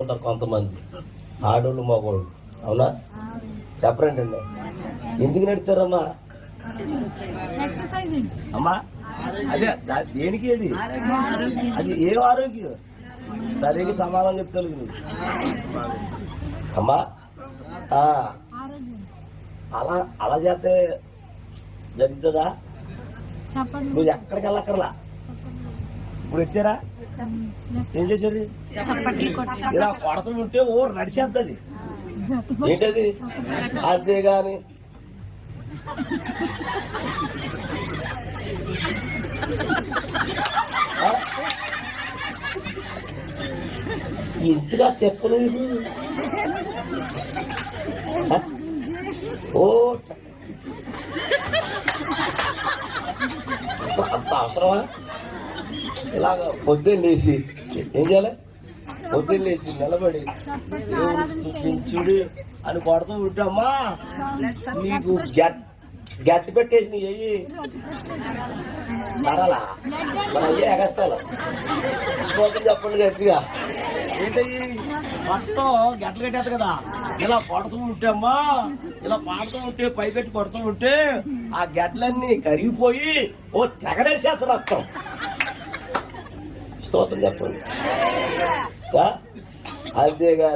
ఉంటారు కొంతమంది ఆడోళ్ళు మగోళ్ళు. అవునా? చెప్పరండి అండి, ఎందుకు నడుస్తారమ్మా? అమ్మా అదే దేనికి? అది ఏ ఆరోగ్యం? సరిగ్గా సమాధానం చెప్తాను అమ్మా. అలా అలా చేస్తే జరుగుతుందా? నువ్వు ఎక్కడికి వెళ్ళక్కర్లా. ఇప్పుడు వచ్చారా? ఏం చేసేది? ఇలా కొడత ఉంటే ఓ నడిచేస్తుంది. ఏంటది? అంతేగాని ఇంతగా చెప్పను. ఓ అంత అవసరమా? ఇలాగ పొద్దున్న లేచి ఏం చేయాలి? పొద్దున్న లేచి నిలబడి చూడు అని కొడుతూ ఉంటామా. నీకు గట్టి పెట్టేసి నీ అయ్యి మరలా మన అయ్యే ఎగస్తాను. చెప్పండి గట్టిగా. ఏంటయ్యి మొత్తం గట్టలు కట్టేది కదా. ఇలా కొడుతూ ఉంటామా, ఇలా పాడుతూ ఉంటే పైపెట్టి కొడుతూ ఉంటే ఆ గడ్డలన్నీ కరిగిపోయి ఓ తెగరేసేస్తారు రక్తం. స్తోత్రం చెప్పండి. అంతేగా